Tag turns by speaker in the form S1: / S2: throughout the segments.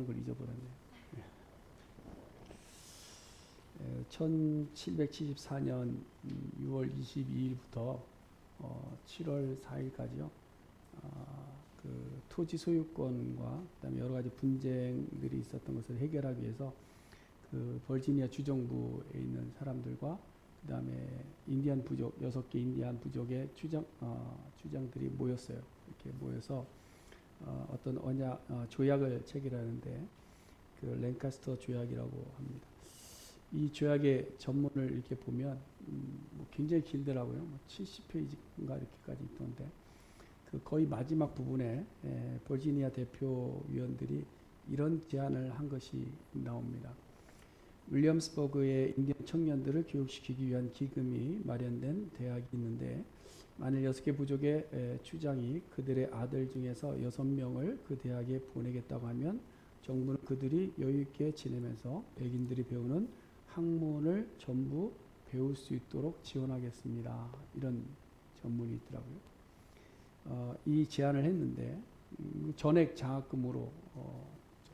S1: 걸 잊어버렸네요. 1774년 6월 22일부터 7월 4일까지요. 그 토지 소유권과 그다음에 여러 가지 분쟁들이 있었던 것을 해결하기 위해서 그 버지니아 주정부에 있는 사람들과 그다음에 인디안 부족 6개 인디안 부족의 주장들이 모였어요. 이렇게 모여서 어떤 조약을 체결하는데 그 랭카스터 조약이라고 합니다. 이 조약의 전문을 이렇게 보면 굉장히 길더라고요. 70페이지인가 이렇게까지 있던데 그 거의 마지막 부분에 버지니아 대표위원들이 이런 제안을 한 것이 나옵니다. 윌리엄스버그의 인디언 청년들을 교육시키기 위한 기금이 마련된 대학이 있는데 만일 6개 부족의 추장이 그들의 아들 중에서 6명을 그 대학에 보내겠다고 하면 정부는 그들이 여유있게 지내면서 백인들이 배우는 학문을 전부 배울 수 있도록 지원하겠습니다. 이런 전문이 있더라고요. 이 제안을 했는데 전액 장학금으로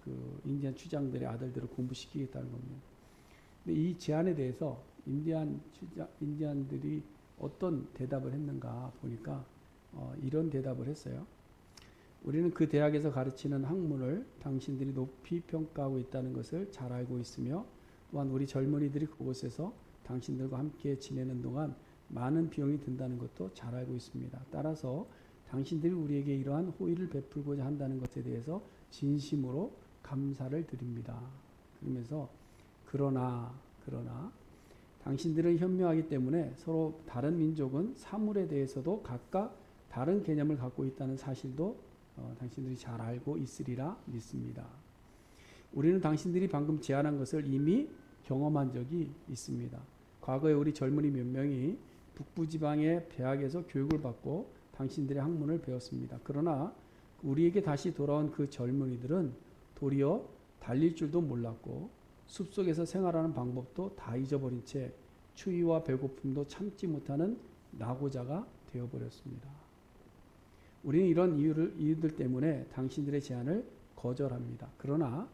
S1: 그 인디안 추장들의 아들들을 공부시키겠다는 겁니다. 근데 이 제안에 대해서 인디안들이 어떤 대답을 했는가 보니까 이런 대답을 했어요. 우리는 그 대학에서 가르치는 학문을 당신들이 높이 평가하고 있다는 것을 잘 알고 있으며 또한 우리 젊은이들이 그곳에서 당신들과 함께 지내는 동안 많은 비용이 든다는 것도 잘 알고 있습니다. 따라서 당신들이 우리에게 이러한 호의를 베풀고자 한다는 것에 대해서 진심으로 감사를 드립니다. 그러면서 그러나 당신들은 현명하기 때문에 서로 다른 민족은 사물에 대해서도 각각 다른 개념을 갖고 있다는 사실도 당신들이 잘 알고 있으리라 믿습니다. 우리는 당신들이 방금 제안한 것을 이미 경험한 적이 있습니다. 과거에 우리 젊은이 몇 명이 북부지방의 대학에서 교육을 받고 당신들의 학문을 배웠습니다. 그러나 우리에게 다시 돌아온 그 젊은이들은 도리어 달릴 줄도 몰랐고 숲속에서 생활하는 방법도 다 잊어버린 채 추위와 배고픔도 참지 못하는 낙오자가 되어버렸습니다. 우리는 이런 이유들 때문에 당신들의 제안을 거절합니다. 그러나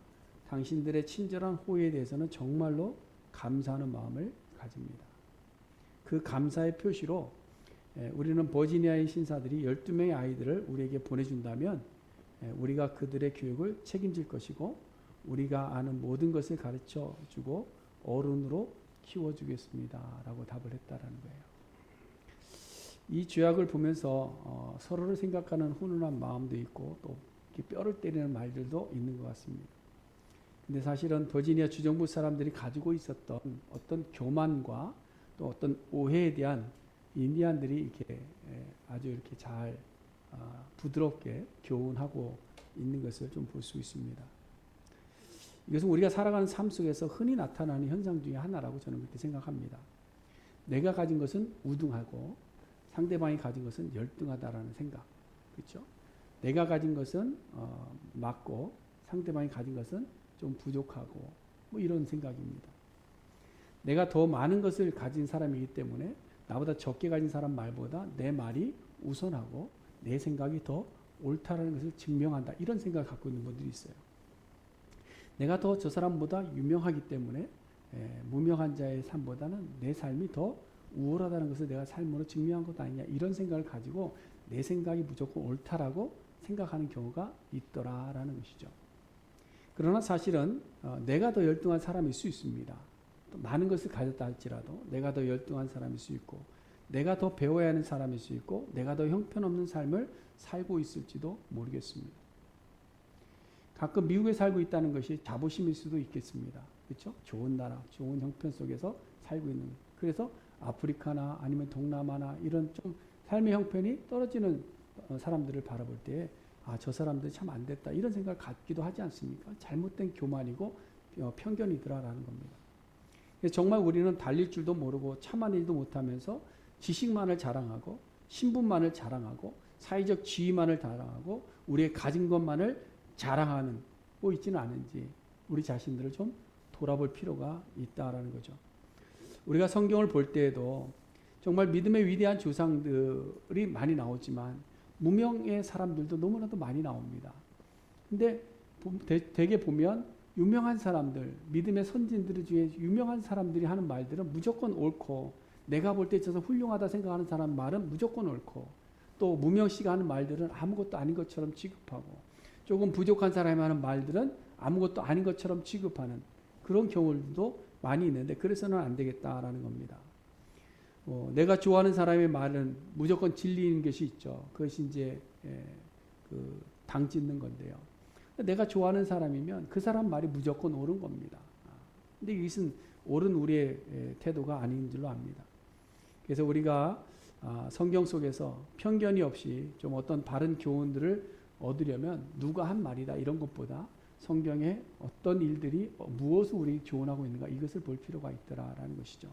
S1: 당신들의 친절한 호의에 대해서는 정말로 감사하는 마음을 가집니다. 그 감사의 표시로 우리는 버지니아의 신사들이 12명의 아이들을 우리에게 보내준다면 우리가 그들의 교육을 책임질 것이고 우리가 아는 모든 것을 가르쳐주고 어른으로 키워주겠습니다. 라고 답을 했다라는 거예요. 이 조약을 보면서 서로를 생각하는 훈훈한 마음도 있고 또 뼈를 때리는 말들도 있는 것 같습니다. 근데 사실은 버지니아 주정부 사람들이 가지고 있었던 어떤 교만과 또 어떤 오해에 대한 인디안들이 이렇게 아주 이렇게 잘 부드럽게 교훈하고 있는 것을 좀 볼 수 있습니다. 이것은 우리가 살아가는 삶 속에서 흔히 나타나는 현상 중에 하나라고 저는 그렇게 생각합니다. 내가 가진 것은 우등하고 상대방이 가진 것은 열등하다라는 생각. 그렇죠? 내가 가진 것은 맞고 상대방이 가진 것은 좀 부족하고 뭐 이런 생각입니다. 내가 더 많은 것을 가진 사람이기 때문에 나보다 적게 가진 사람 말보다 내 말이 우선하고 내 생각이 더 옳다라는 것을 증명한다. 이런 생각을 갖고 있는 분들이 있어요. 내가 더 저 사람보다 유명하기 때문에 무명한 자의 삶보다는 내 삶이 더 우월하다는 것을 내가 삶으로 증명한 것 아니냐. 이런 생각을 가지고 내 생각이 무조건 옳다라고 생각하는 경우가 있더라라는 것이죠. 그러나 사실은 내가 더 열등한 사람일 수 있습니다. 또 많은 것을 가졌다 할지라도 내가 더 열등한 사람일 수 있고 내가 더 배워야 하는 사람일 수 있고 내가 더 형편없는 삶을 살고 있을지도 모르겠습니다. 가끔 미국에 살고 있다는 것이 자부심일 수도 있겠습니다. 그렇죠? 좋은 나라, 좋은 형편 속에서 살고 있는. 그래서 아프리카나 아니면 동남아나 이런 좀 삶의 형편이 떨어지는 사람들을 바라볼 때 저 사람들 참 안 됐다. 이런 생각을 갖기도 하지 않습니까? 잘못된 교만이고 편견이더라라는 겁니다. 정말 우리는 달릴 줄도 모르고 참한 일도 못하면서 지식만을 자랑하고 신분만을 자랑하고 사회적 지위만을 자랑하고 우리의 가진 것만을 자랑하는 거 있지는 않은지 우리 자신들을 좀 돌아볼 필요가 있다라는 거죠. 우리가 성경을 볼 때에도 정말 믿음의 위대한 조상들이 많이 나오지만 무명의 사람들도 너무나도 많이 나옵니다. 근데 되게 보면 유명한 사람들, 믿음의 선진들 중에 유명한 사람들이 하는 말들은 무조건 옳고, 내가 볼 때 있어서 훌륭하다 생각하는 사람 말은 무조건 옳고, 또 무명씨가 하는 말들은 아무것도 아닌 것처럼 취급하고, 조금 부족한 사람이 하는 말들은 아무것도 아닌 것처럼 취급하는 그런 경우도 많이 있는데, 그래서는 안 되겠다라는 겁니다. 내가 좋아하는 사람의 말은 무조건 진리인 것이 있죠. 그것이 이제 당 짓는 건데요. 내가 좋아하는 사람이면 그 사람 말이 무조건 옳은 겁니다. 근데 이것은 옳은 우리의 태도가 아닌 줄로 압니다. 그래서 우리가 성경 속에서 편견이 없이 좀 어떤 바른 교훈들을 얻으려면 누가 한 말이다 이런 것보다 성경에 어떤 일들이 무엇을 우리에게 교훈하고 있는가 이것을 볼 필요가 있더라라는 것이죠.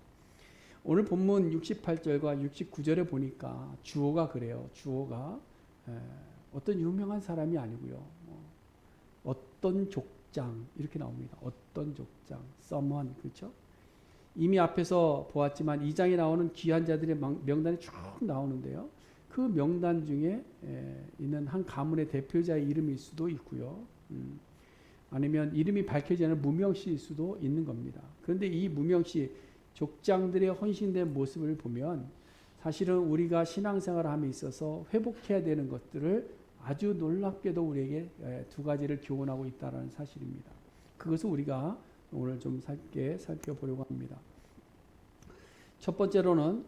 S1: 오늘 본문 68절과 69절에 보니까 주어가 그래요. 주어가 어떤 유명한 사람이 아니고요. 어떤 족장 이렇게 나옵니다. 어떤 족장, someone, 그렇죠? 이미 앞에서 보았지만 2장에 나오는 귀한 자들의 명단이 쭉 나오는데요. 그 명단 중에 있는 한 가문의 대표자의 이름일 수도 있고요. 아니면 이름이 밝혀지지 않은 무명시일 수도 있는 겁니다. 그런데 이 무명시 족장들의 헌신된 모습을 보면 사실은 우리가 신앙생활을 함에 있어서 회복해야 되는 것들을 아주 놀랍게도 우리에게 두 가지를 교훈하고 있다는 사실입니다. 그것을 우리가 오늘 좀 짧게 살펴보려고 합니다. 첫 번째로는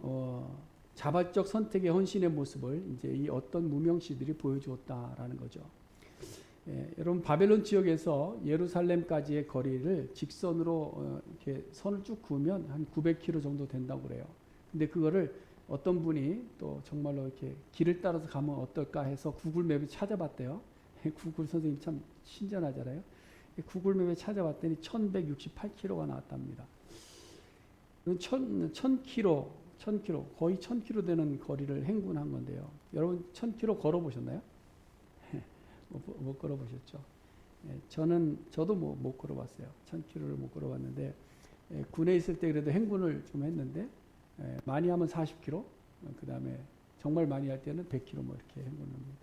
S1: 자발적 선택의 헌신의 모습을 이제 이 어떤 무명시들이 보여주었다라는 거죠. 여러분 바벨론 지역에서 예루살렘까지의 거리를 직선으로 이렇게 선을 쭉 그으면 한 900km 정도 된다고 그래요. 근데 그거를 어떤 분이 또 정말로 이렇게 길을 따라서 가면 어떨까 해서 구글맵에 찾아봤대요. 구글 선생님 참 신전하잖아요. 구글맵에 찾아봤더니 1168km가 나왔답니다. 1000km, 거의 1000km 되는 거리를 행군한 건데요. 여러분 1000km 걸어보셨나요? 못 걸어보셨죠? 저도 못 걸어봤어요. 1000km를 못 걸어봤는데 군에 있을 때 그래도 행군을 좀 했는데 많이 하면 40km, 그 다음에 정말 많이 할 때는 100km 뭐 이렇게 행군합니다.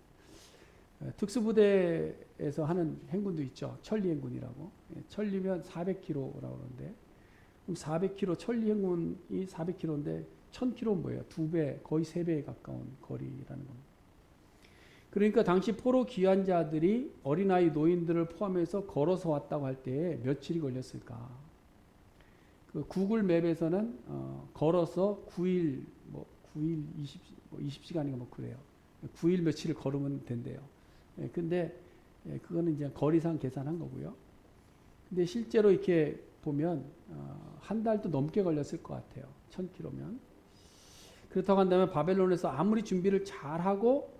S1: 특수부대에서 하는 행군도 있죠. 천리 행군이라고. 천리면 400km라고 그러는데 그럼 400km 천리 행군이 400km인데 1000km는 뭐예요? 2배, 거의 3배에 가까운 거리라는 겁니다. 그러니까 당시 포로 귀환자들이 어린아이 노인들을 포함해서 걸어서 왔다고 할 때 며칠이 걸렸을까? 그 구글 맵에서는 걸어서 9일 20시간인가 뭐 그래요. 9일 며칠을 걸으면 된대요. 근데 그거는 이제 거리상 계산한 거고요. 근데 실제로 이렇게 보면 한 달도 넘게 걸렸을 것 같아요. 1000km면. 그렇다고 한다면 바벨론에서 아무리 준비를 잘하고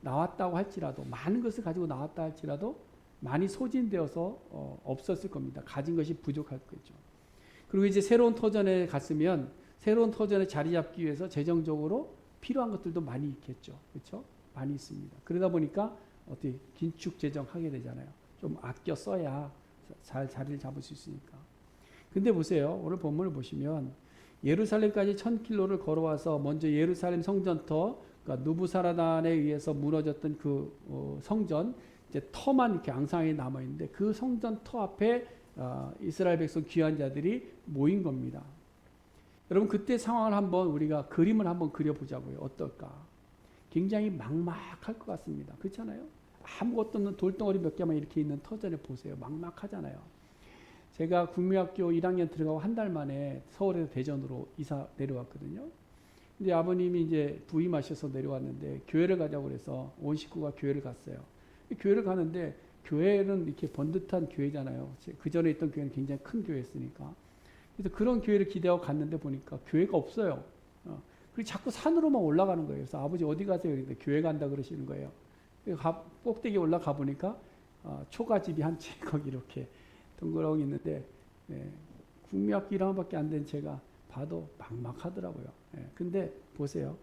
S1: 나왔다고 할지라도 많은 것을 가지고 나왔다 할지라도 많이 소진되어서 없었을 겁니다. 가진 것이 부족할 거죠. 그리고 이제 새로운 터전에 갔으면 새로운 터전에 자리 잡기 위해서 재정적으로 필요한 것들도 많이 있겠죠. 그렇죠? 많이 있습니다. 그러다 보니까 어떻게 긴축 재정하게 되잖아요. 좀 아껴 써야 잘 자리를 잡을 수 있으니까. 근데 보세요. 오늘 본문을 보시면 예루살렘까지 1000km를 걸어와서 먼저 예루살렘 성전터, 그러니까 느부사라단에 의해서 무너졌던 그 성전 이제 터만 이렇게 앙상하게 남아 있는데 그 성전 터 앞에 이스라엘 백성 귀한 자들이 모인 겁니다. 여러분 그때 상황을 한번 우리가 그림을 한번 그려보자고요. 어떨까? 굉장히 막막할 것 같습니다. 그렇잖아요? 아무것도 없는 돌덩어리 몇 개만 이렇게 있는 터전에 보세요. 막막하잖아요. 제가 국민학교 1학년 들어가고 한 달 만에 서울에서 대전으로 이사 내려왔거든요. 근데 아버님이 이제 부임하셔서 내려왔는데 교회를 가자고 그래서 온 식구가 교회를 갔어요. 교회를 가는데 교회는 이렇게 번듯한 교회잖아요. 그 전에 있던 교회는 굉장히 큰 교회였으니까. 그래서 그런 교회를 기대하고 갔는데 보니까 교회가 없어요. 그리고 자꾸 산으로만 올라가는 거예요. 그래서 아버지 어디 가세요? 그런데 교회 간다 그러시는 거예요. 꼭대기 올라가 보니까 초가집이 한 채 거기 이렇게 덩그러니 있는데 국민학교 1학년밖에 안 된 제가 봐도 막막하더라고요. 근데 보세요.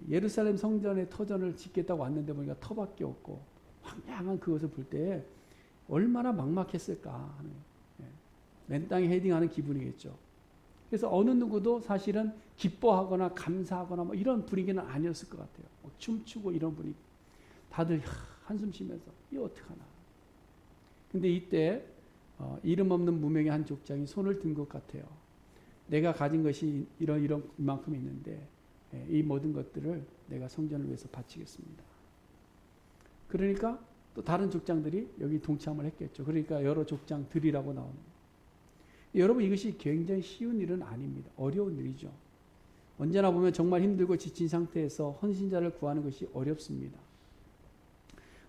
S1: 예루살렘 성전의 터전을 짓겠다고 왔는데 보니까 터밖에 없고 황량한 그것을 볼 때 얼마나 막막했을까 하는 맨 땅에 헤딩하는 기분이겠죠. 그래서 어느 누구도 사실은 기뻐하거나 감사하거나 뭐 이런 분위기는 아니었을 것 같아요. 춤추고 이런 분위기. 다들 한숨 쉬면서 이거 어떡하나. 근데 이때 이름 없는 무명의 한 족장이 손을 든 것 같아요. 내가 가진 것이 이만큼 있는데 이 모든 것들을 내가 성전을 위해서 바치겠습니다. 그러니까 또 다른 족장들이 여기 동참을 했겠죠. 그러니까 여러 족장들이라고 나옵니다. 여러분, 이것이 굉장히 쉬운 일은 아닙니다. 어려운 일이죠. 언제나 보면 정말 힘들고 지친 상태에서 헌신자를 구하는 것이 어렵습니다.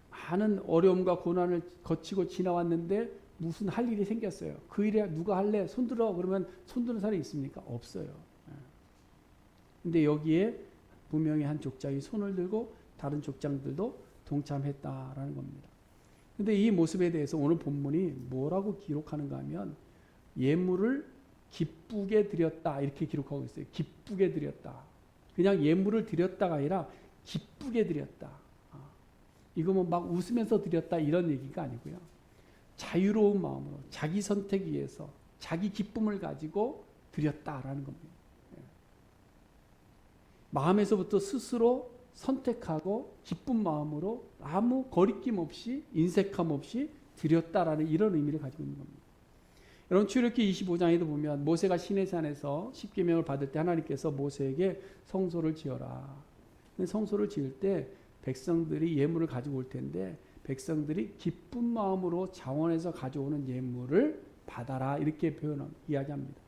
S1: 많은 어려움과 고난을 거치고 지나왔는데 무슨 할 일이 생겼어요. 그 일에 누가 할래? 손들어. 그러면 손드는 사람이 있습니까? 없어요. 근데 여기에 분명히 한 족장이 손을 들고 다른 족장들도 동참했다라는 겁니다. 근데 이 모습에 대해서 오늘 본문이 뭐라고 기록하는가 하면 예물을 기쁘게 드렸다 이렇게 기록하고 있어요. 기쁘게 드렸다. 그냥 예물을 드렸다가 아니라 기쁘게 드렸다. 이거 뭐 막 웃으면서 드렸다 이런 얘기가 아니고요. 자유로운 마음으로 자기 선택 위해서 자기 기쁨을 가지고 드렸다라는 겁니다. 마음에서부터 스스로 선택하고 기쁜 마음으로 아무 거리낌 없이 인색함 없이 드렸다라는 이런 의미를 가지고 있는 겁니다. 여러분, 출애굽기 25장에도 보면 모세가 시내산에서 십계명을 받을 때 하나님께서 모세에게 성소를 지어라. 성소를 지을 때 백성들이 예물을 가지고 올 텐데 백성들이 기쁜 마음으로 자원해서 가져오는 예물을 받아라 이렇게 이야기합니다.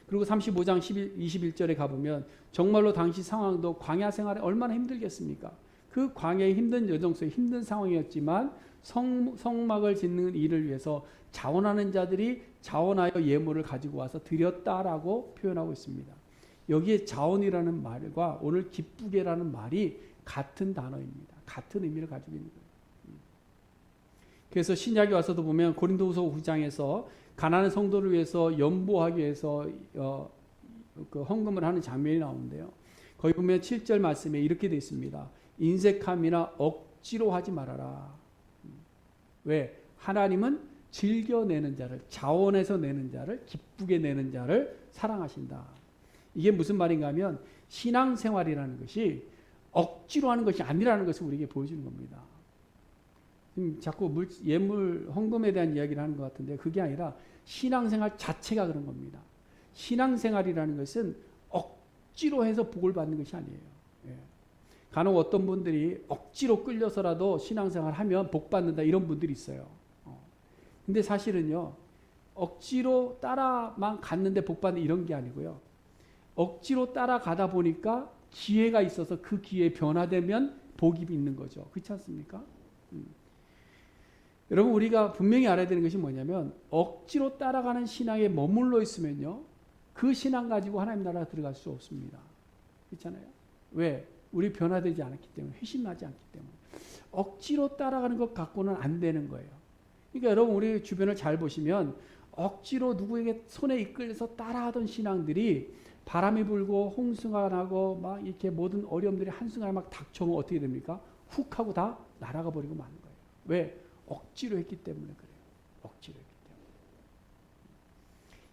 S1: 그리고 35장 21절에 가보면 정말로 당시 상황도 광야 생활에 얼마나 힘들겠습니까? 그 광야의 힘든 여정 속에 힘든 상황이었지만 성막을 짓는 일을 위해서 자원하는 자들이 자원하여 예물을 가지고 와서 드렸다라고 표현하고 있습니다. 여기에 자원이라는 말과 오늘 기쁘게라는 말이 같은 단어입니다. 같은 의미를 가지고 있는 거예요. 그래서 신약에 와서도 보면 고린도후서 9장에서 가난한 성도를 위해서 연보하기 위해서 그 헌금을 하는 장면이 나오는데요. 거기 보면 7절 말씀에 이렇게 되어 있습니다. 인색함이나 억지로 하지 말아라. 왜? 하나님은 즐겨내는 자를, 자원해서 내는 자를, 기쁘게 내는 자를 사랑하신다. 이게 무슨 말인가 하면 신앙생활이라는 것이 억지로 하는 것이 아니라는 것을 우리에게 보여주는 겁니다. 자꾸 예물, 헌금에 대한 이야기를 하는 것 같은데 그게 아니라 신앙생활 자체가 그런 겁니다. 신앙생활이라는 것은 억지로 해서 복을 받는 것이 아니에요. 예. 간혹 어떤 분들이 억지로 끌려서라도 신앙생활 하면 복 받는다 이런 분들이 있어요. 근데 사실은요, 억지로 따라만 갔는데 복 받는 이런 게 아니고요. 억지로 따라가다 보니까 기회가 있어서 그 기회에 변화되면 복이 있는 거죠. 그렇지 않습니까? 여러분, 우리가 분명히 알아야 되는 것이 뭐냐면 억지로 따라가는 신앙에 머물러 있으면요, 그 신앙 가지고 하나님 나라 들어갈 수 없습니다. 그렇잖아요. 왜? 우리 변화되지 않았기 때문에, 회심하지 않기 때문에. 억지로 따라가는 것 갖고는 안 되는 거예요. 그러니까 여러분, 우리 주변을 잘 보시면 억지로 누구에게 손에 이끌려서 따라하던 신앙들이 바람이 불고 홍수가 나고 막 이렇게 모든 어려움들이 한순간에 막 닥쳐오면 어떻게 됩니까? 훅 하고 다 날아가 버리고 마는 거예요. 왜? 억지로 했기 때문에 그래요. 억지로 했기 때문에.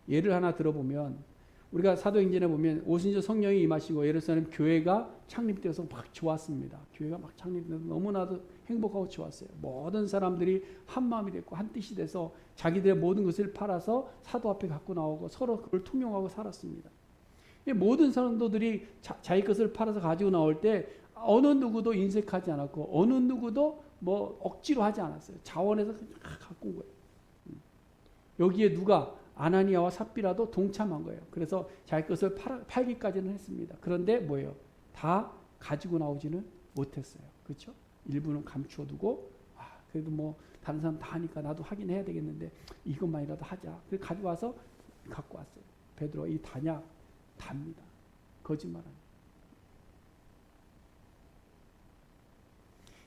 S1: 예를 하나 들어보면 우리가 사도행전에 보면 오순절 성령이 임하시고 예루살렘 교회가 창립되어서 막 좋았습니다. 교회가 막 창립돼서 너무나도 행복하고 좋았어요. 모든 사람들이 한 마음이 됐고 한 뜻이 돼서 자기들의 모든 것을 팔아서 사도 앞에 갖고 나오고 서로 그걸 통용하고 살았습니다. 모든 성도들이 자기 것을 팔아서 가지고 나올 때 어느 누구도 인색하지 않았고 어느 누구도 뭐 억지로 하지 않았어요. 자원해서 그냥 갖고 온 거예요. 여기에 누가 아나니아와 삽비라도 동참한 거예요. 그래서 자기 것을 팔기까지는 했습니다. 그런데 뭐예요? 다 가지고 나오지는 못했어요. 그렇죠? 일부는 감추어두고 그래도 뭐 다른 사람 다 하니까 나도 하긴 해야 되겠는데 이것만이라도 하자. 그래서 가져와서 갖고 왔어요. 베드로 이 다냐? 답니다. 거짓말합니다.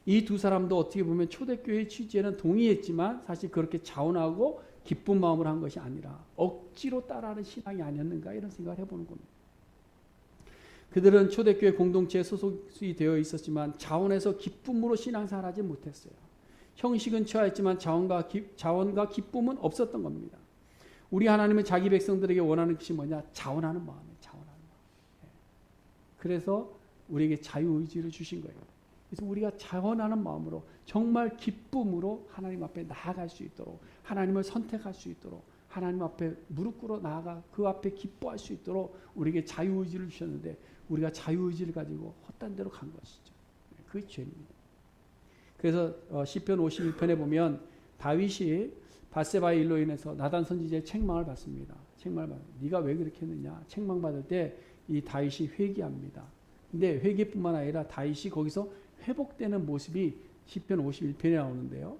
S1: 이 두 사람도 어떻게 보면 초대교회의 취지에는 동의했지만 사실 그렇게 자원하고 기쁜 마음으로 한 것이 아니라 억지로 따라하는 신앙이 아니었는가 이런 생각을 해보는 겁니다. 그들은 초대교회 공동체에 소속이 되어 있었지만 자원해서 기쁨으로 신앙생활하지 못했어요. 형식은 취하였지만 자원과 기쁨은 없었던 겁니다. 우리 하나님은 자기 백성들에게 원하는 것이 뭐냐? 자원하는 마음이에요. 자원하는 마음. 그래서 우리에게 자유의지를 주신 거예요. 그래서 우리가 자원하는 마음으로 정말 기쁨으로 하나님 앞에 나아갈 수 있도록, 하나님을 선택할 수 있도록, 하나님 앞에 무릎 꿇어 나아가 그 앞에 기뻐할 수 있도록 우리에게 자유의지를 주셨는데, 우리가 자유의지를 가지고 헛된 데로 간 것이죠. 그게 죄입니다. 그래서 시편 51편에 보면 다윗이 밧세바의 일로 인해서 나단 선지자의 책망을 받습니다. 책망을 받아. 네가 왜 그렇게 했느냐. 책망받을 때 이 다윗이 회개합니다. 근데 회개뿐만 아니라 다윗이 거기서 회복되는 모습이 시편 51편에 나오는데요.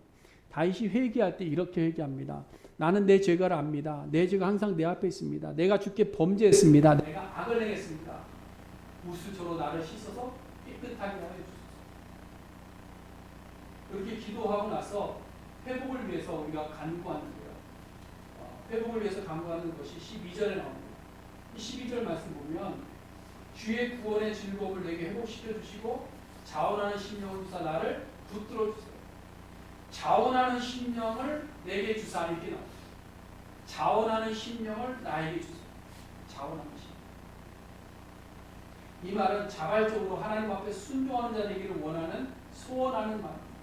S1: 다윗이 회개할 때 이렇게 회개합니다. 나는 내 죄가를 압니다. 내 죄가 항상 내 앞에 있습니다. 내가 주께 범죄했습니다. 내가 악을 행했습니다. 우수처로 나를 씻어서 깨끗하게 하여 주소서. 이렇게 기도하고 나서 회복을 위해서 우리가 간구하는데요. 회복을 위해서 간구하는 것이 12절에 나옵니다. 이 12절 말씀 보면 주의 구원의 즐거움을 내게 회복시켜 주시고 자원하는 심령을 주사 나를 붙들어 주세요. 자원하는 심령을 내게 주사 이렇게 나옵니다. 자원하는 심령을 나에게 주세요. 자원하는 심령. 이 말은 자발적으로 하나님 앞에 순종하는 자 되기를 원하는 소원하는 말입니다.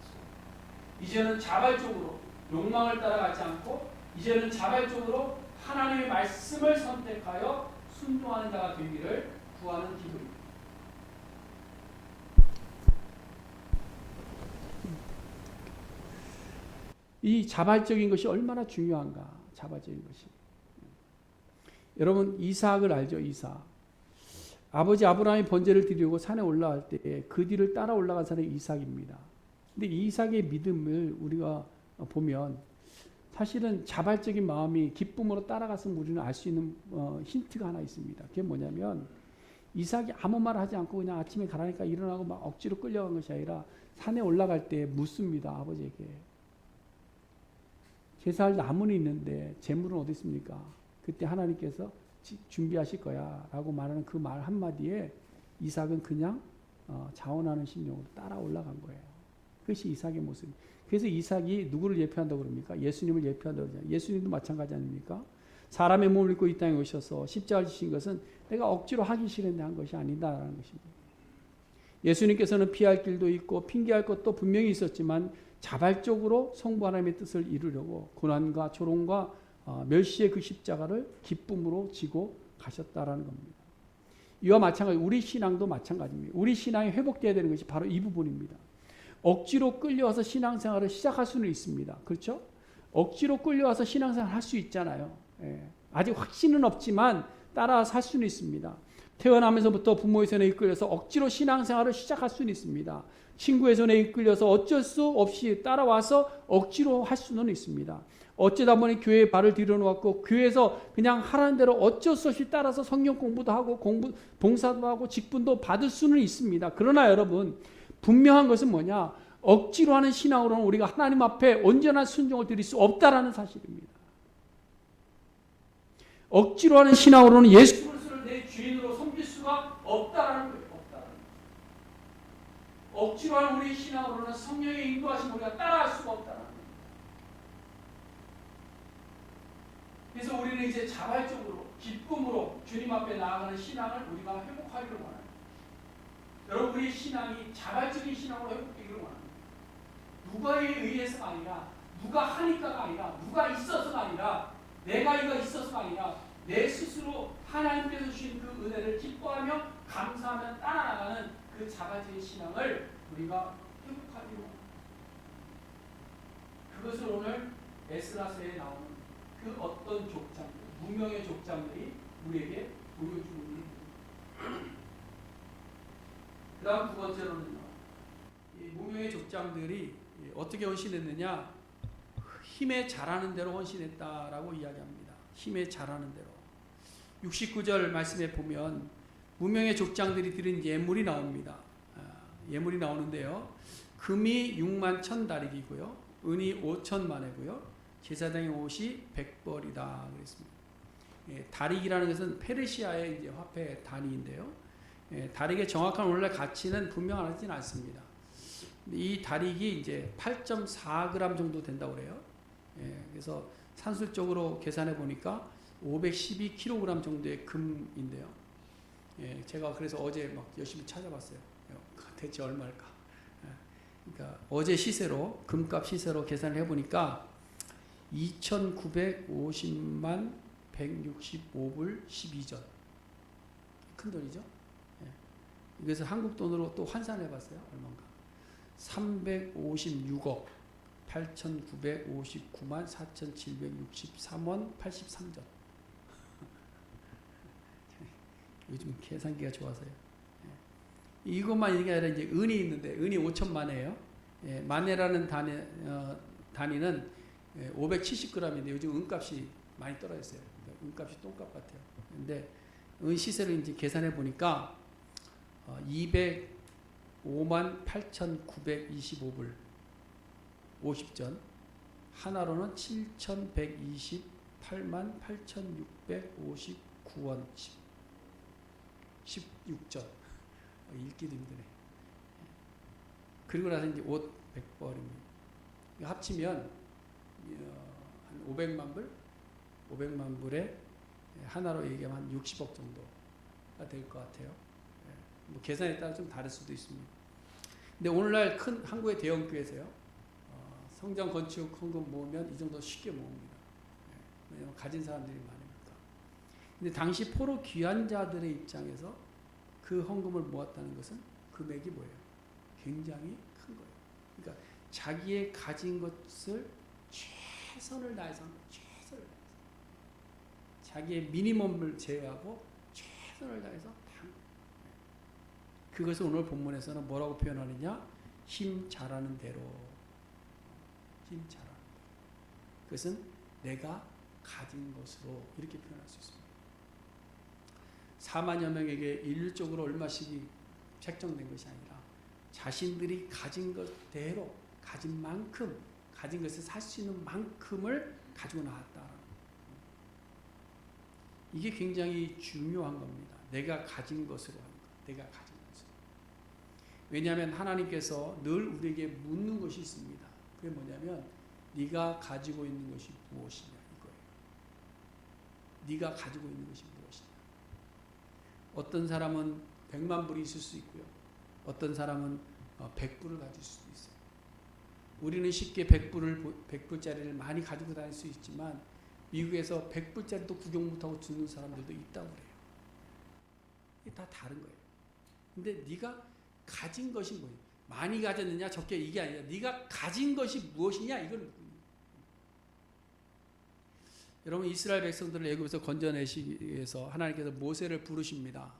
S1: 이제는 자발적으로 욕망을 따라가지 않고 이제는 자발적으로 하나님의 말씀을 선택하여 순종하는 자가 되기를 구하는 기도입니다. 이 자발적인 것이 얼마나 중요한가. 자발적인 것이. 여러분 이삭을 알죠? 이삭. 아버지 아브라함이 번제를 드리려고 산에 올라갈 때 그 뒤를 따라 올라간 사람이 이삭입니다. 근데 이삭의 믿음을 우리가 보면 사실은 자발적인 마음이 기쁨으로 따라갔으면 우리는 알 수 있는 힌트가 하나 있습니다. 그게 뭐냐면 이삭이 아무 말 하지 않고 그냥 아침에 가라니까 일어나고 막 억지로 끌려간 것이 아니라 산에 올라갈 때 묻습니다. 아버지에게. 제사할 나무는 있는데 재물은 어디 있습니까? 그때 하나님께서 준비하실 거야 라고 말하는 그 말 한마디에 이삭은 그냥 자원하는 심령으로 따라 올라간 거예요. 그것이 이삭의 모습. 그래서 이삭이 누구를 예표한다고 그럽니까? 예수님을 예표한다고 그러잖아요. 예수님도 마찬가지 아닙니까? 사람의 몸을 입고 이 땅에 오셔서 십자가를 지신 것은 내가 억지로 하기 싫은데 한 것이 아니다라는 것입니다. 예수님께서는 피할 길도 있고 핑계할 것도 분명히 있었지만 자발적으로 성부 하나님의 뜻을 이루려고 고난과 조롱과 멸시의 그 십자가를 기쁨으로 지고 가셨다라는 겁니다. 이와 마찬가지 우리 신앙도 마찬가지입니다. 우리 신앙이 회복되어야 되는 것이 바로 이 부분입니다. 억지로 끌려와서 신앙생활을 시작할 수는 있습니다. 그렇죠? 억지로 끌려와서 신앙생활을 할 수 있잖아요. 예. 아직 확신은 없지만 따라서 할 수는 있습니다. 태어나면서부터 부모의 손에 이끌려서 억지로 신앙생활을 시작할 수는 있습니다. 친구의 손에 이끌려서 어쩔 수 없이 따라와서 억지로 할 수는 있습니다. 어쩌다 보니 교회에 발을 들여놓았고 교회에서 그냥 하라는 대로 어쩔 수 없이 따라서 성경 공부도 하고 봉사도 하고 직분도 받을 수는 있습니다. 그러나 여러분 분명한 것은 뭐냐? 억지로 하는 신앙으로는 우리가 하나님 앞에 온전한 순종을 드릴 수 없다라는 사실입니다. 억지로 하는 신앙으로는 예수 그리스도를 내 주인으로 섬길 수가 없다라는 거예요. 없다라는 거예요. 억지로 하는 우리 신앙으로는 성령의 인도하심 우리가 따라할 수가 없다라는 거예요. 그래서 우리는 이제 자발적으로 기쁨으로 주님 앞에 나아가는 신앙을 우리가 회복하기를 원합니다. 여러분 우리 신앙이 자발적인 신앙으로 회복되기를 원합니다. 누가에 의해서가 아니라 누가 하니까가 아니라 누가 있어서가 아니라 내가 이거 있어서가 아니라 내 스스로 하나님께서 주신 그 은혜를 기뻐하며 감사하며 따라나가는 그 자발적인 신앙을 우리가 회복하기로 합니다. 그것을 오늘 에스라서에 나오는 그 어떤 족장들, 무명의 족장들이 우리에게 보여주고 있는 겁니다. 그 다음 두 번째로는요. 이 무명의 족장들이 어떻게 헌신했느냐? 힘에 잘하는 대로 헌신했다라고 이야기합니다. 힘에 잘하는 대로. 69절 말씀에 보면 무명의 족장들이 드린 예물이 나옵니다. 예물이 나오는데요. 금이 6만 1,000다리기고요. 은이 5,000만회고요. 제사장의 옷이 100벌이다 그랬습니다. 다릭이라는 것은 페르시아의 이제 화폐 단위인데요. 다릭의 정확한 오늘날 가치는 분명하지는 않습니다. 이 다릭이 이제 8.4g 정도 된다고 그래요. 그래서 산술적으로 계산해 보니까 512kg 정도의 금인데요. 제가 그래서 어제 막 열심히 찾아봤어요. 대체 얼마일까? 그러니까 어제 시세로 금값 시세로 계산을 해보니까 2,950만 165불 12전. 큰 돈이죠. 예. 그래서 한국 돈으로 또 환산해봤어요. 얼마인가? 356억 8,959만 4,763원 83전. 요즘 계산기가 좋아서요. 예. 이것만 있는 게 아니라 이제 은이 있는데 은이 5천만이에요. 예. 만해라는 단위는 570g인데 요즘 은값이 많이 떨어졌어요. 그러니까 은값이 똥값 같아요. 근데 은 시세를 이제 계산해 보니까 205만 8,925불 50전, 하나로는 7,128만 8,659원 16전. 읽기도 힘드네. 그리고 나서 이제 옷 100벌입니다. 합치면 한 500만 불? 500만 불에 하나로 얘기하면 한 60억 정도가 될 것 같아요. 뭐 계산에 따라 좀 다를 수도 있습니다. 근데 오늘날 큰 한국의 대형 교회에서요, 성전 건축 헌금 모으면 이 정도 쉽게 모읍니다. 왜냐하면 가진 사람들이 많으니까. 근데 당시 포로 귀환자들의 입장에서 그 헌금을 모았다는 것은 금액이 뭐예요? 굉장히 큰 거예요. 그러니까 자기의 가진 것을 최선을 다해서 자기의 미니멈을 제외하고 최선을 다해서 그것을 오늘 본문에서는 뭐라고 표현하느냐? 힘 잘하는 대로. 힘 잘하는 대로. 그것은 내가 가진 것으로 이렇게 표현할 수 있습니다. 4만여 명에게 일률적으로 얼마씩이 책정된 것이 아니라 자신들이 가진 것대로 가진 만큼 가진 것을 살 수 있는 만큼을 가지고 나왔다. 이게 굉장히 중요한 겁니다. 내가 가진 것으로 하는 것. 내가 가진 것으로. 왜냐하면 하나님께서 늘 우리에게 묻는 것이 있습니다. 그게 뭐냐면 네가 가지고 있는 것이 무엇이냐 이거예요. 네가 가지고 있는 것이 무엇이냐. 어떤 사람은 100만 불이 있을 수 있고요. 어떤 사람은 100불을 가질 수도 있어요. 우리는 쉽게 100불짜리를 많이 가지고 다닐 수 있지만 미국에서 100불짜리도 구경 못하고 죽는 사람들도 있다고 그래요. 이게 다 다른 거예요. 근데 네가 가진 것이 뭐예요? 많이 가졌느냐 적게 이게 아니라 네가 가진 것이 무엇이냐 이걸. 여러분 이스라엘 백성들을 애굽에서 건져내시기 위해서 하나님께서 모세를 부르십니다.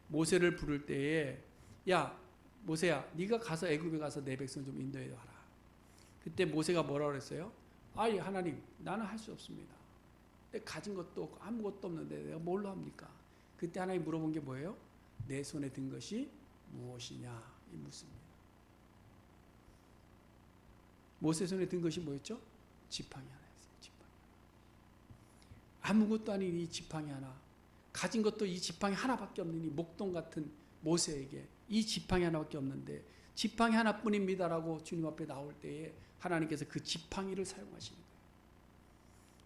S1: 모세를 부를 때에 야 모세야 네가 가서 애굽에 가서 내 백성 좀 인도해 와라. 그때 모세가 뭐라고 그랬어요? 아니 하나님 나는 할 수 없습니다. 내 가진 것도 없고 아무것도 없는데 내가 뭘로 합니까? 그때 하나님 물어본 게 뭐예요? 내 손에 든 것이 무엇이냐 이 묻습니다. 모세 손에 든 것이 뭐였죠? 지팡이 하나였어요. 지팡이. 아무것도 아닌 이 지팡이 하나. 가진 것도 이 지팡이 하나밖에 없는 이 목동 같은 모세에게 이 지팡이 하나밖에 없는데 지팡이 하나뿐입니다라고 주님 앞에 나올 때에 하나님께서 그 지팡이를 사용하시는 거예요.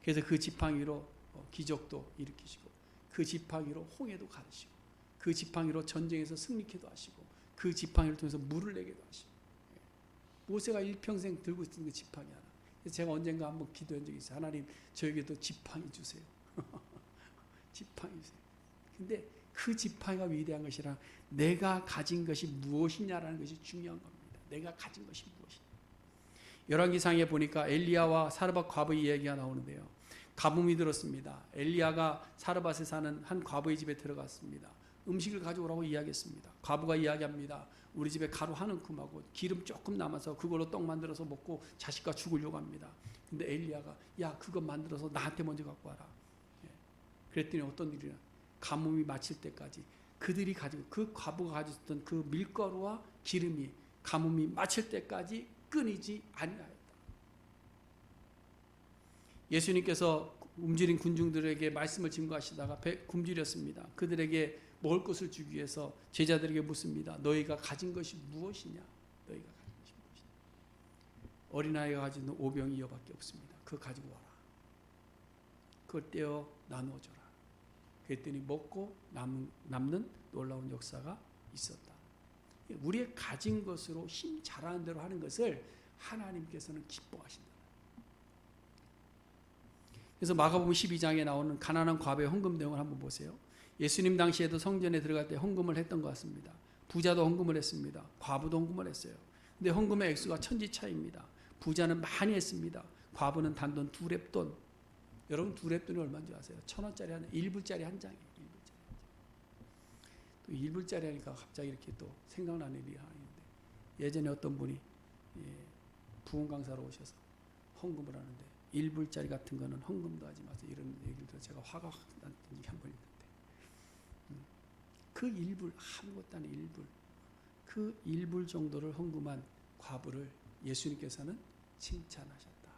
S1: 그래서 그 지팡이로 기적도 일으키시고 그 지팡이로 홍해도 가르시고 그 지팡이로 전쟁에서 승리케도 하시고 그 지팡이를 통해서 물을 내게도 하시고 모세가 일평생 들고 있던 그 지팡이 하나. 그래서 제가 언젠가 한번 기도한 적이 있어요. 하나님 저에게도 지팡이 주세요. 지팡이 주세요. 근데 그 지팡이가 위대한 것이라 내가 가진 것이 무엇이냐라는 것이 중요한 겁니다. 내가 가진 것이 무엇이냐. 열왕기상에 보니까 엘리야와 사르밧 과부의 이야기가 나오는데요. 가뭄이 들었습니다. 엘리야가 사르밧에 사는 한 과부의 집에 들어갔습니다. 음식을 가져오라고 이야기했습니다. 과부가 이야기합니다. 우리 집에 가루 한 움큼하고 기름 조금 남아서 그걸로 떡 만들어서 먹고 자식과 죽으려고 합니다. 근데 엘리야가 야 그거 만들어서 나한테 먼저 갖고 와라. 그랬더니 어떤 일이냐. 가뭄이 마칠 때까지 그들이 가지고 그 과부가 가지고 있던 그 밀가루와 기름이 가뭄이 마칠 때까지 끊이지 아니하였다. 예수님께서 굶주린 군중들에게 말씀을 증거하시다가 굶주렸습니다. 그들에게 먹을 것을 주기 위해서 제자들에게 묻습니다. 너희가 가진 것이 무엇이냐? 너희가 가진 것이 무엇이냐? 어린아이가 가진 오병 이어밖에 없습니다. 그거 가지고 와라. 그걸 떼어 나누어 줘라. 그랬더니 먹고 남는 놀라운 역사가 있었다. 우리의 가진 것으로 힘 잘하는 대로 하는 것을 하나님께서는 기뻐하신다. 그래서 마가복음 12장에 나오는 가난한 과부의 헌금 내용을 한번 보세요. 예수님 당시에도 성전에 들어갈 때 헌금을 했던 것 같습니다. 부자도 헌금을 했습니다. 과부도 헌금을 했어요. 근데 헌금의 액수가 천지 차이입니다. 부자는 많이 했습니다. 과부는 단돈 2렙돈. 여러분 2렙돈이 얼마인지 아세요? 1,000원짜리 한 1불짜리 한 장이에요. 1불짜리 한 장. 또 1불짜리 하니까 갑자기 이렇게 또 생각나는 일이 하나 있는데, 예전에 어떤 분이 부흥 강사로 오셔서 헌금을 하는데 1불짜리 같은 거는 헌금도 하지 마세요. 이런 얘기를 들어서 제가 화가 확 난 적이 한 번 있는데, 그 1불, 아무것도 아닌 1불, 그 1불 정도를 헌금한 과부를 예수님께서는 칭찬하셨다.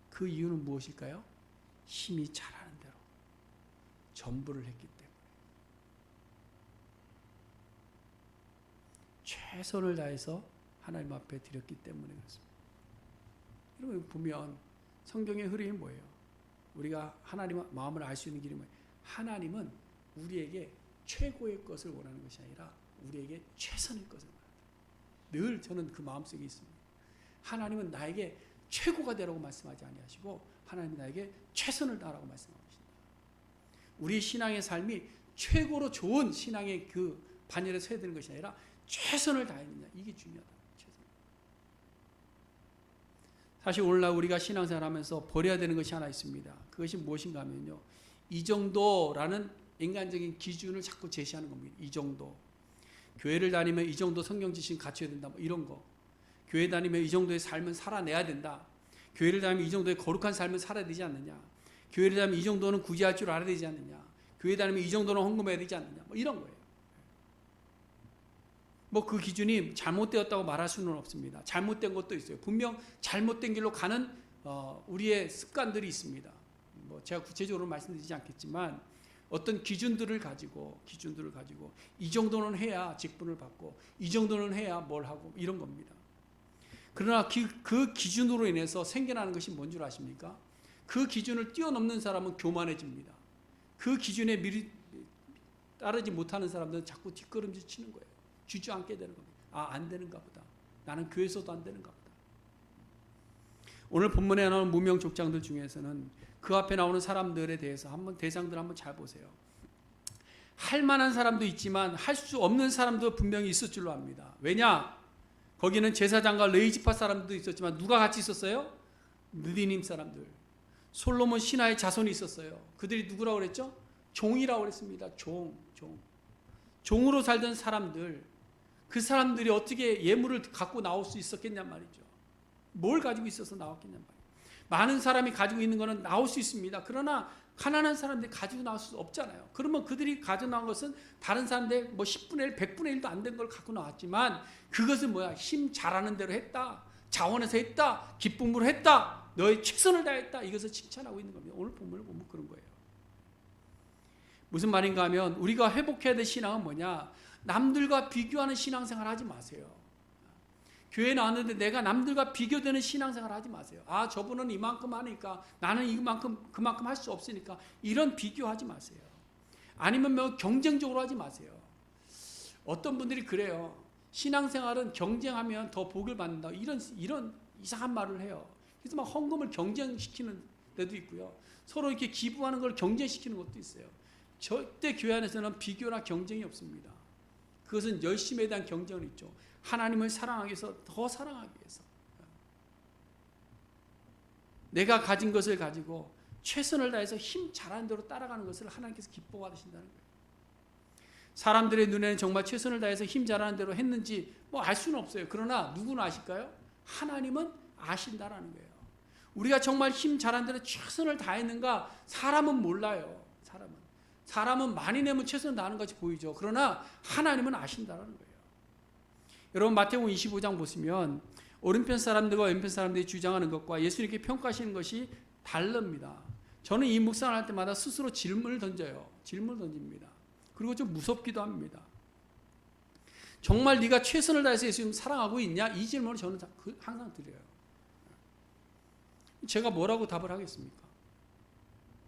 S1: 그 이유는 무엇일까요? 힘이 잘하는 대로 전부를 했기 때문에, 최선을 다해서 하나님 앞에 드렸기 때문에 그렇습니다. 여러분 보면 성경의 흐름이 뭐예요? 우리가 하나님 마음을 알 수 있는 길이 뭐예요? 하나님은 우리에게 최고의 것을 원하는 것이 아니라 우리에게 최선의 것을 원한다. 늘 저는 그 마음속에 있습니다. 하나님은 나에게 최고가 되라고 말씀하지 아니하시고 하나님은 나에게 최선을 다하라고 말씀하고 계신다. 우리 신앙의 삶이 최고로 좋은 신앙의 그 반열에 서야 되는 것이 아니라 최선을 다했느냐, 이게 중요하다. 최선. 사실 오늘날 우리가 신앙생활하면서 버려야 되는 것이 하나 있습니다. 그것이 무엇인가 하면요, 이 정도라는 인간적인 기준을 자꾸 제시하는 겁니다. 이 정도. 교회를 다니면 이 정도 성경 지식 갖춰야 된다, 뭐 이런 거. 교회 다니면 이 정도의 삶은 살아내야 된다. 교회를 다니면 이 정도의 거룩한 삶을 살아야 되지 않느냐. 교회를 다니면 이 정도는 구제할 줄 알아야 되지 않느냐. 교회 다니면 이 정도는 헌금해야 되지 않느냐. 뭐 이런 거예요. 뭐 그 기준이 잘못되었다고 말할 수는 없습니다. 잘못된 것도 있어요. 분명 잘못된 길로 가는 우리의 습관들이 있습니다. 뭐 제가 구체적으로 말씀드리지 않겠지만 어떤 기준들을 가지고 이 정도는 해야 직분을 받고 이 정도는 해야 뭘 하고 이런 겁니다. 그러나 그 기준으로 인해서 생겨나는 것이 뭔 줄 아십니까? 그 기준을 뛰어넘는 사람은 교만해집니다. 그 기준에 미리 따르지 못하는 사람들은 자꾸 뒷걸음질 치는 거예요. 주저앉게 되는 겁니다. 아, 안 되는가 보다. 나는 교회에서도 안 되는가 보다. 오늘 본문에 나오는 무명 족장들 중에서는 그 앞에 나오는 사람들에 대해서 대상들 한번 잘 보세요. 할 만한 사람도 있지만 할 수 없는 사람도 분명히 있을 줄로 압니다. 왜냐? 거기는 제사장과 레위지파 사람들도 있었지만 누가 같이 있었어요? 느디님 사람들. 솔로몬 신하의 자손이 있었어요. 그들이 누구라고 그랬죠? 종이라고 그랬습니다. 종으로 살던 사람들. 그 사람들이 어떻게 예물을 갖고 나올 수 있었겠냔 말이죠. 뭘 가지고 있어서 나왔겠냔 말이죠. 많은 사람이 가지고 있는 것은 나올 수 있습니다. 그러나 가난한 사람들이 가지고 나올 수 없잖아요. 그러면 그들이 가지고 나온 것은 다른 사람들 뭐 10분의 1, 100분의 1도 안 된 걸 갖고 나왔지만 그것은 뭐야? 힘 잘하는 대로 했다. 자원해서 했다. 기쁨으로 했다. 너의 최선을 다했다. 이것을 칭찬하고 있는 겁니다. 오늘 본문을 보면 그런 거예요. 무슨 말인가 하면 우리가 회복해야 될 신앙은 뭐냐? 남들과 비교하는 신앙생활 하지 마세요. 교회 나왔는데 내가 남들과 비교되는 신앙생활 하지 마세요. 아, 저분은 이만큼 하니까 나는 그만큼 할 수 없으니까 이런 비교하지 마세요. 아니면 뭐 경쟁적으로 하지 마세요. 어떤 분들이 그래요. 신앙생활은 경쟁하면 더 복을 받는다. 이런 이상한 말을 해요. 그래서 막 헌금을 경쟁시키는 데도 있고요. 서로 이렇게 기부하는 걸 경쟁시키는 것도 있어요. 절대 교회 안에서는 비교나 경쟁이 없습니다. 그것은 열심에 대한 경쟁은 있죠. 하나님을 사랑하기 위해서, 더 사랑하기 위해서. 내가 가진 것을 가지고 최선을 다해서 힘 잘하는 대로 따라가는 것을 하나님께서 기뻐하신다는 거예요. 사람들의 눈에는 정말 최선을 다해서 힘 잘하는 대로 했는지 뭐 알 수는 없어요. 그러나 누구는 아실까요? 하나님은 아신다라는 거예요. 우리가 정말 힘 잘하는 대로 최선을 다했는가? 사람은 몰라요. 사람은 많이 내면 최선을 다하는 것이 보이죠. 그러나 하나님은 아신다라는 거예요. 여러분 마태복음 25장 보시면 오른편 사람들과 왼편 사람들이 주장하는 것과 예수님께 평가하시는 것이 다릅니다. 저는 이 묵상을 할 때마다 스스로 질문을 던집니다. 그리고 좀 무섭기도 합니다. 정말 네가 최선을 다해서 예수님 사랑하고 있냐? 이 질문을 저는 항상 드려요. 제가 뭐라고 답을 하겠습니까?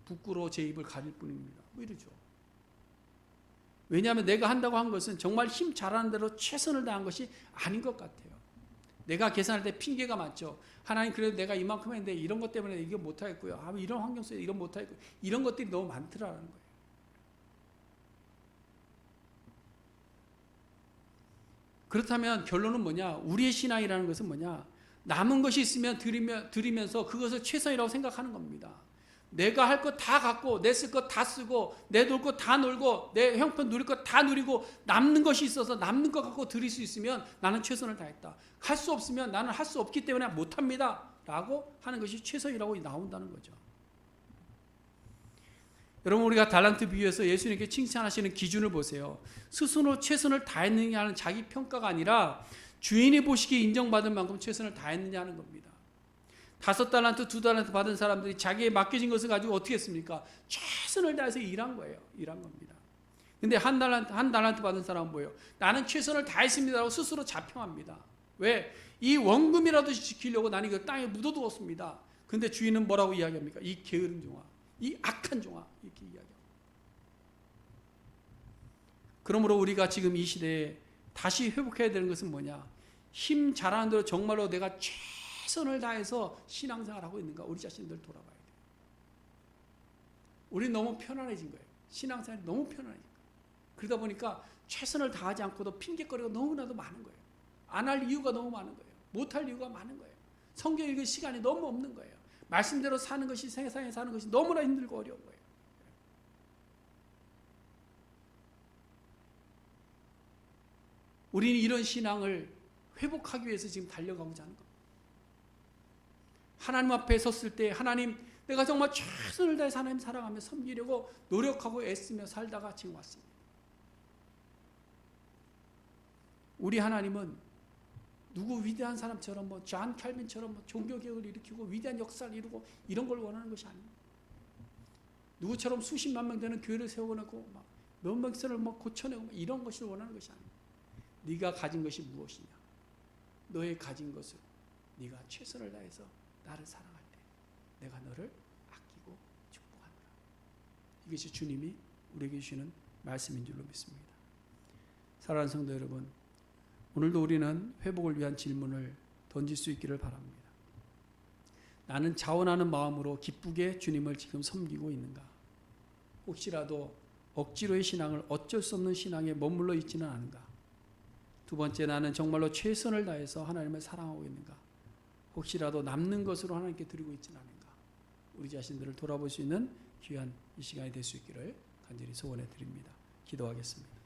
S1: 부끄러워 제 입을 가릴 뿐입니다. 뭐 이러죠. 왜냐하면 내가 한다고 한 것은 정말 힘 잘하는 대로 최선을 다한 것이 아닌 것 같아요. 내가 계산할 때 핑계가 많죠. 하나님 그래도 내가 이만큼 했는데 이런 것 때문에 이거 못하겠고요. 이런 환경 속에 이런 못하겠고 이런 것들이 너무 많더라는 거예요. 그렇다면 결론은 뭐냐? 우리의 신앙이라는 것은 뭐냐? 남은 것이 있으면 드리면서 그것을 최선이라고 생각하는 겁니다. 내가 할 것 다 갖고 내 쓸 것 다 쓰고 내 놀 것 다 놀고 내 형편 누릴 것 다 누리고 남는 것이 있어서 남는 것 갖고 드릴 수 있으면 나는 최선을 다했다. 할 수 없으면 나는 할 수 없기 때문에 못합니다. 라고 하는 것이 최선이라고 나온다는 거죠. 여러분 우리가 달란트 비유에서 예수님께 칭찬하시는 기준을 보세요. 스스로 최선을 다했느냐 하는 자기 평가가 아니라 주인이 보시기에 인정받을 만큼 최선을 다했느냐 하는 겁니다. 5달란트, 2달란트 받은 사람들이 자기에 맡겨진 것을 가지고 어떻게 했습니까? 최선을 다해서 일한 거예요. 일한 겁니다. 근데 한 달란트 받은 사람은 뭐예요? 나는 최선을 다했습니다라고 스스로 자평합니다. 왜? 이 원금이라도 지키려고 나는 이거 땅에 묻어두었습니다. 근데 주인은 뭐라고 이야기합니까? 이 게으른 종아, 이 악한 종아 이렇게 이야기합니다. 그러므로 우리가 지금 이 시대에 다시 회복해야 되는 것은 뭐냐? 힘 잘하는 대로 정말로 내가 최선을 다해서 신앙생활을 하고 있는가? 우리 자신들 돌아봐야 돼요. 우리는 너무 편안해진 거예요. 신앙생활이 너무 편안해진 거예요. 그러다 보니까 최선을 다하지 않고도 핑계거리가 너무나도 많은 거예요. 안 할 이유가 너무 많은 거예요. 못할 이유가 많은 거예요. 성경 읽을 시간이 너무 없는 거예요. 말씀대로 사는 것이, 세상에 사는 것이 너무나 힘들고 어려운 거예요. 우리는 이런 신앙을 회복하기 위해서 지금 달려가고자 하는 겁니다. 하나님 앞에 섰을 때 하나님 내가 정말 최선을 다해서 하나님 사랑하며 섬기려고 노력하고 애쓰며 살다가 지금 왔습니다. 우리 하나님은 누구 위대한 사람처럼 존 칼빈처럼 종교개혁을 일으키고 위대한 역사를 이루고 이런 걸 원하는 것이 아닙니다. 누구처럼 수십만 명 되는 교회를 세워내고 몇몇 세를 고쳐내고 이런 것을 원하는 것이 아닙니다. 네가 가진 것이 무엇이냐? 너의 가진 것으로 네가 최선을 다해서 나를 사랑할 때 내가 너를 아끼고 축복하노라. 이것이 주님이 우리에게 주시는 말씀인 줄로 믿습니다. 사랑하는 성도 여러분, 오늘도 우리는 회복을 위한 질문을 던질 수 있기를 바랍니다. 나는 자원하는 마음으로 기쁘게 주님을 지금 섬기고 있는가? 혹시라도 억지로의 신앙을 어쩔 수 없는 신앙에 머물러 있지는 않은가? 두 번째, 나는 정말로 최선을 다해서 하나님을 사랑하고 있는가? 혹시라도 남는 것으로 하나님께 드리고 있지는 않은가? 우리 자신들을 돌아볼 수 있는 귀한 이 시간이 될 수 있기를 간절히 소원해 드립니다. 기도하겠습니다.